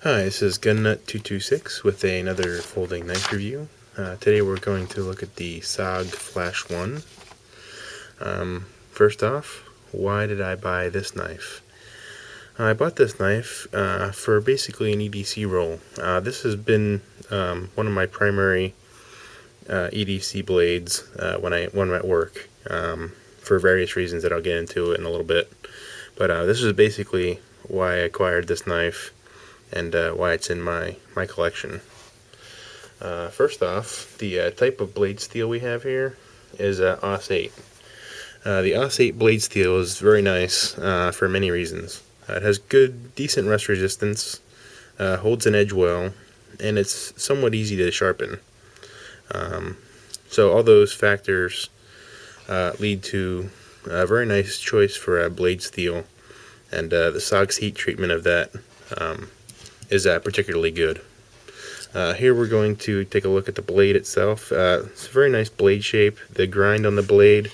Hi, this is GunNut226 with another folding knife review. Today we're going to look at the SOG Flash 1. First off, why did I buy this knife? I bought this knife for basically an EDC roll. This has been one of my primary EDC blades when I'm at work, for various reasons that I'll get into in a little bit. But this is basically why I acquired this knife and why it's in my collection. First off, the type of blade steel we have here is AUS 8. The AUS 8 blade steel is very nice for many reasons. It has decent rust resistance, holds an edge well, and it's somewhat easy to sharpen. So all those factors lead to a very nice choice for a blade steel, and the SOG's heat treatment of that is particularly good. Here we're going to take a look at the blade itself. It's a very nice blade shape. The grind on the blade,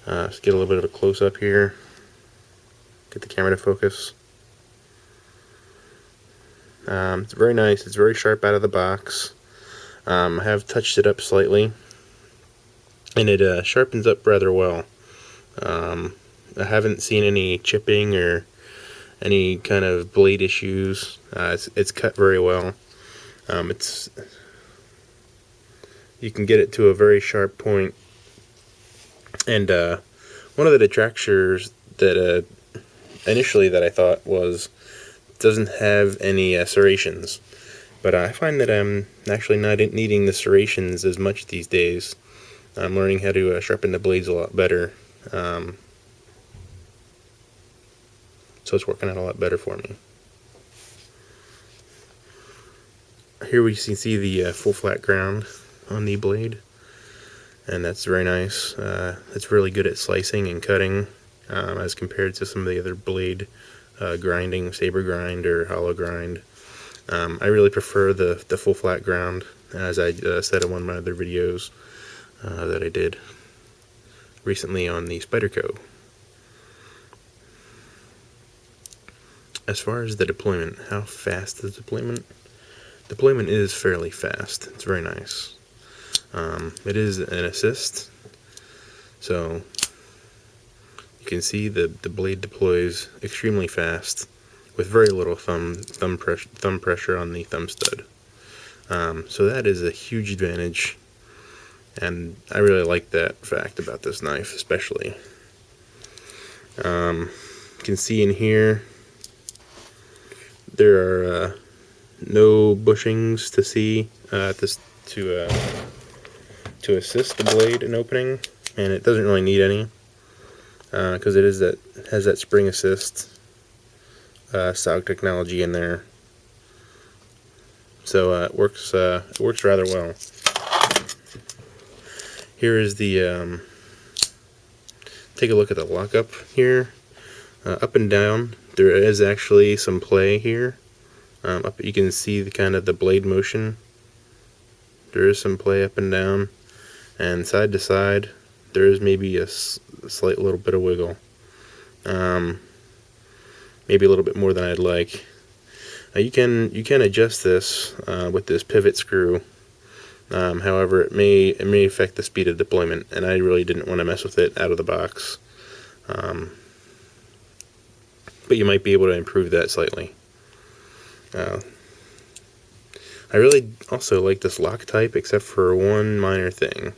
let's get a little bit of a close-up here. Get the camera to focus. It's very nice. It's very sharp out of the box. I have touched it up slightly, and it sharpens up rather well. I haven't seen any chipping or any kind of blade issues. It's cut very well. You can get it to a very sharp point. And one of the detractors that initially that I thought was doesn't have any serrations, but I find that I'm actually not needing the serrations as much these days. I'm learning how to sharpen the blades a lot better. So it's working out a lot better for me. Here we can see the full flat ground on the blade, and that's very nice. It's really good at slicing and cutting as compared to some of the other blade grinding, saber grind or hollow grind. I really prefer the full flat ground, as I said in one of my other videos that I did recently on the Spyderco. As far as the deployment, how fast is deployment? Deployment is fairly fast. It's very nice. It is an assist, so you can see the blade deploys extremely fast with very little thumb pressure on the thumb stud. So that is a huge advantage, and I really like that fact about this knife especially. You can see in here there are no bushings to see to assist the blade in opening, and it doesn't really need any because it has that spring assist SOG technology in there. So it works rather well. Here is the take a look at the lockup here. Up and down, there is actually some play here. Up, you can see the blade motion. There is some play up and down, and side to side there is maybe a slight little bit of wiggle. Maybe a little bit more than I'd like. You can adjust this with this pivot screw. However, it may affect the speed of deployment, and I really didn't want to mess with it out of the box. But you might be able to improve that slightly. I really also like this lock type, except for one minor thing.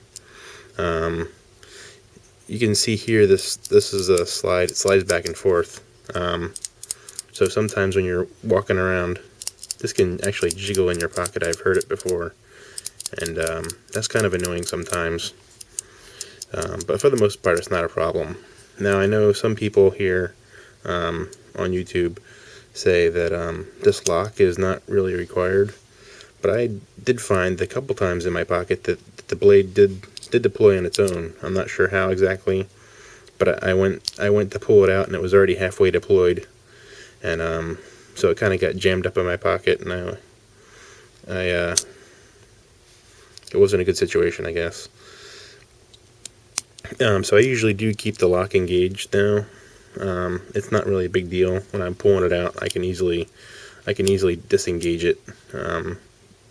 You can see here this is a slide. It slides back and forth. So sometimes when you're walking around, this can actually jiggle in your pocket. I've heard it before, and that's kind of annoying sometimes. But for the most part, it's not a problem. Now I know some people here on YouTube say that this lock is not really required, but I did find a couple times in my pocket that the blade did deploy on its own. I'm not sure how exactly, but I went to pull it out and it was already halfway deployed, and so it kind of got jammed up in my pocket, and it wasn't a good situation, I guess. So I usually do keep the lock engaged now. It's not really a big deal. When I'm pulling it out, I can easily I can easily disengage it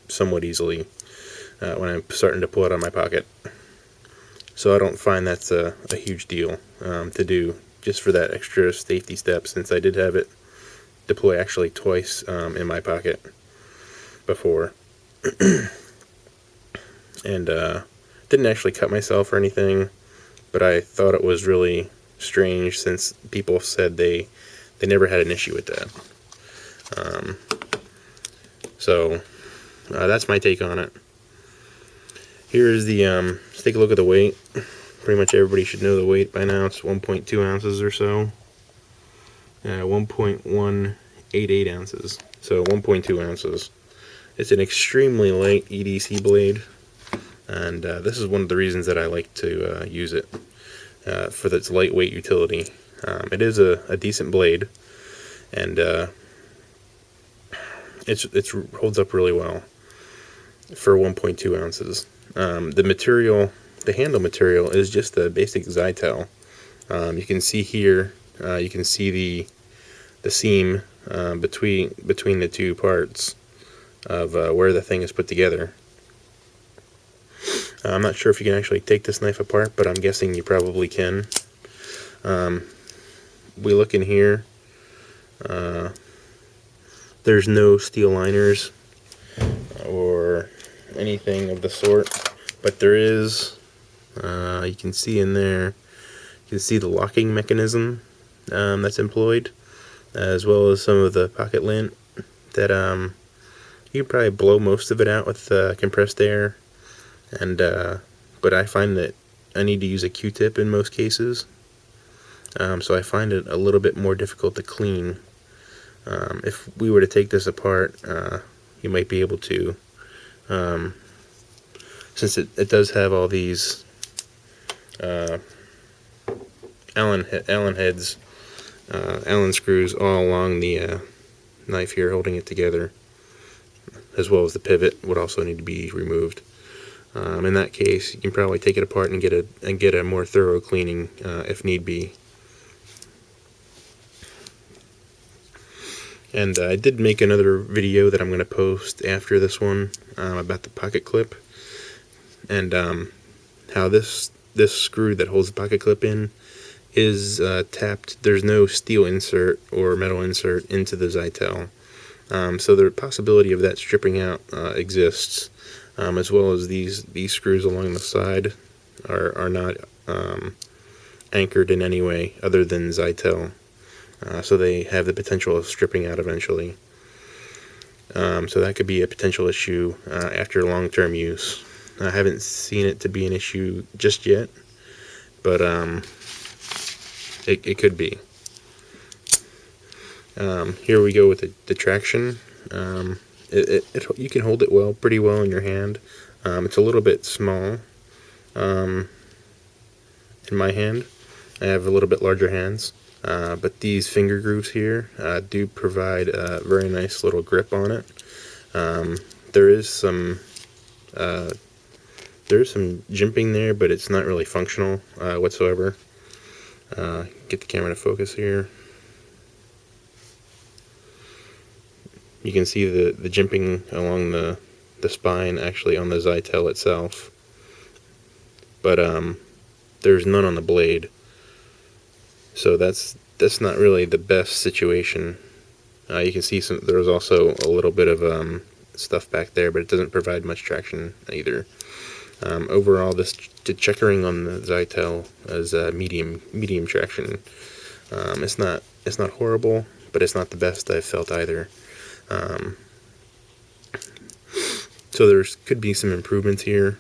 somewhat easily when I'm starting to pull it out of my pocket. So I don't find that's a huge deal to do, just for that extra safety step, since I did have it deploy actually twice in my pocket before. And didn't actually cut myself or anything, but I thought it was really strange since people said they never had an issue with that. So that's my take on it. Here's the let's take a look at the weight. Pretty much everybody should know the weight by now. It's 1.2 ounces or so. 1.188 ounces. So 1.2 ounces. It's an extremely light EDC blade, and this is one of the reasons that I like to use it for its lightweight utility. It is a decent blade, and it holds up really well for 1.2 ounces. The material, the handle material, is just the basic Zytel. You can see here, you can see the seam between the two parts of where the thing is put together. I'm not sure if you can actually take this knife apart, but I'm guessing you probably can. We look in here. There's no steel liners or anything of the sort, but there is, you can see in there, you can see the locking mechanism that's employed, as well as some of the pocket lint that you can probably blow most of it out with compressed air, and but I find that I need to use a Q-tip in most cases, so I find it a little bit more difficult to clean. If we were to take this apart, you might be able to, since it does have all these Allen heads, Allen screws all along the knife here holding it together, as well as the pivot would also need to be removed. In that case, you can probably take it apart and get a more thorough cleaning if need be. And I did make another video that I'm going to post after this one about the pocket clip, and how this screw that holds the pocket clip in is tapped. There's no steel insert or metal insert into the Zytel, so the possibility of that stripping out exists, as well as these screws along the side are not anchored in any way other than Zytel. So they have the potential of stripping out eventually. So that could be a potential issue after long-term use. I haven't seen it to be an issue just yet, but it could be. Here we go with the traction. You can hold it pretty well in your hand. It's a little bit small in my hand. I have a little bit larger hands. But these finger grooves here do provide a very nice little grip on it. There is some jimping there, but it's not really functional whatsoever. Get the camera to focus here. You can see the jimping along the spine actually on the Zytel itself, but there's none on the blade. So that's not really the best situation. You can see there's also a little bit of stuff back there, but it doesn't provide much traction either. Overall, the checkering on the Zytel is medium traction. It's not horrible, but it's not the best I've felt either. So there could be some improvements here.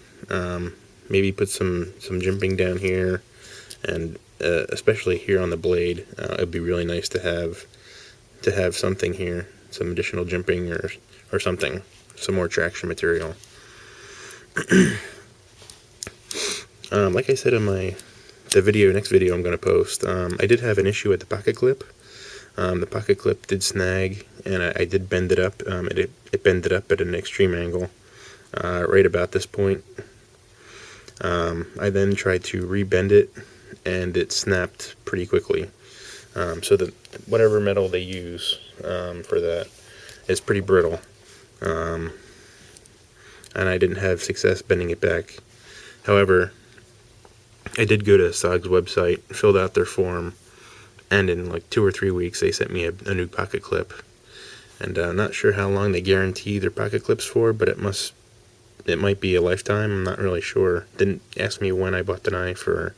Maybe put some jimping down here, and especially here on the blade, it'd be really nice to have something here, some additional jimping or something, some more traction material. Like I said in the next video I'm going to post, I did have an issue with the pocket clip. The pocket clip did snag, and I did bend it up. It bended up at an extreme angle, right about this point. I then tried to rebend it, and it snapped pretty quickly. So that whatever metal they use for that is pretty brittle, and I didn't have success bending it back. However, I did go to SOG's website, filled out their form, and in like 2 or 3 weeks they sent me a new pocket clip. And I'm not sure how long they guarantee their pocket clips for, but it might be a lifetime. I'm not really sure. Didn't ask me when I bought the knife or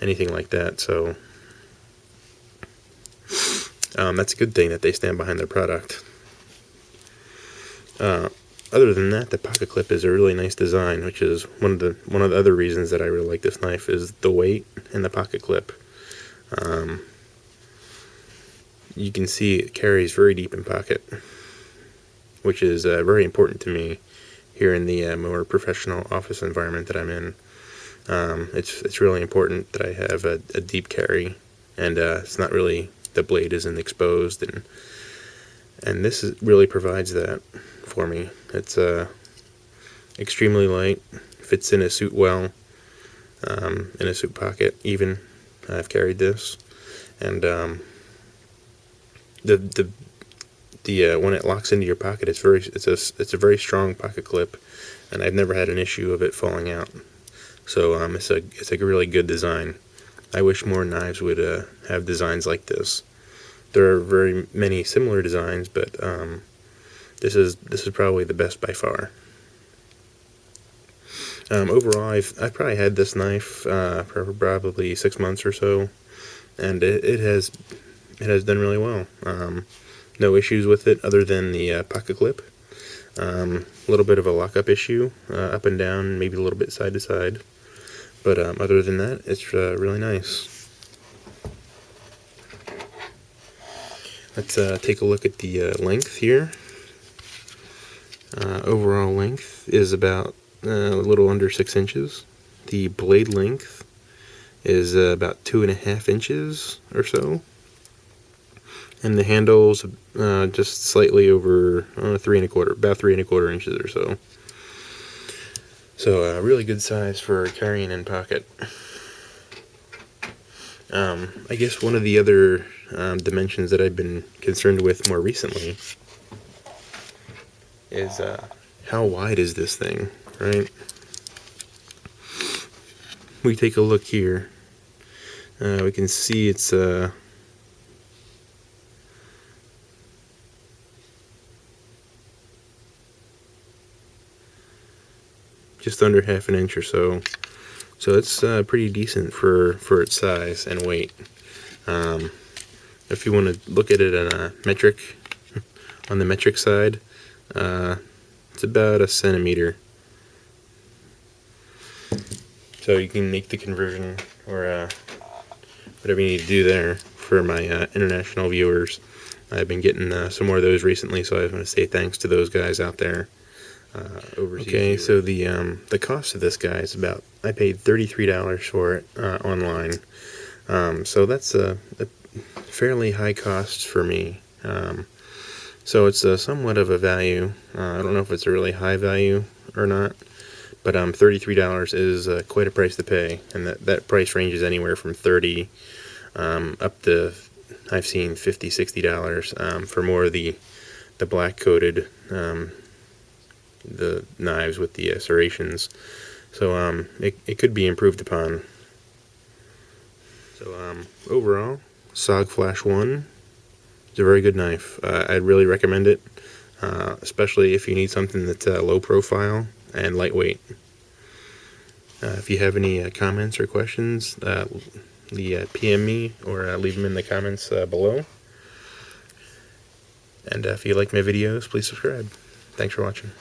anything like that, so that's a good thing that they stand behind their product. Other than that, the pocket clip is a really nice design, which is one of the other reasons that I really like this knife is the weight and the pocket clip. You can see it carries very deep in pocket, which is very important to me here in the more professional office environment that I'm in. It's really important that I have a deep carry, and it's not really, the blade isn't exposed, and this really provides that for me. It's extremely light, fits in a suit well, in a suit pocket even. I've carried this, and the when it locks into your pocket, it's a very strong pocket clip, and I've never had an issue of it falling out. So it's a really good design. I wish more knives would have designs like this. There are very many similar designs, but this is probably the best by far. Overall, I've probably had this knife for probably 6 months or so, and it has done really well. No issues with it other than the pocket clip. A little bit of a lockup issue, up and down, maybe a little bit side to side. But other than that, it's really nice. Let's take a look at the length here. Overall length is about a little under 6 inches. The blade length is about 2.5 inches or so. And the handle's just slightly over 3.25, about 3.25 inches or so. So a really good size for carrying in pocket. I guess one of the other dimensions that I've been concerned with more recently is how wide is this thing, right? We take a look here. We can see it's just under 1/2 inch or so. So it's pretty decent for its size and weight. If you want to look at it on a metric, on the metric side, it's about 1 centimeter. So you can make the conversion, or whatever you need to do there for my international viewers. I've been getting some more of those recently, so I want to say thanks to those guys out there. Overseas okay, viewers. So the cost of this guy is about, I paid $33 for it online. So that's a fairly high cost for me. So it's somewhat of a value. I don't know if it's a really high value or not, but $33 is quite a price to pay, and that price ranges anywhere from $30 up to, I've seen $50, $60 for more of the black coated the knives with the serrations. So it could be improved upon. So overall, SOG Flash 1 is a very good knife. I'd really recommend it, especially if you need something that's low profile and lightweight. If you have any comments or questions, PM me or leave them in the comments below. And if you like my videos, please subscribe. Thanks for watching.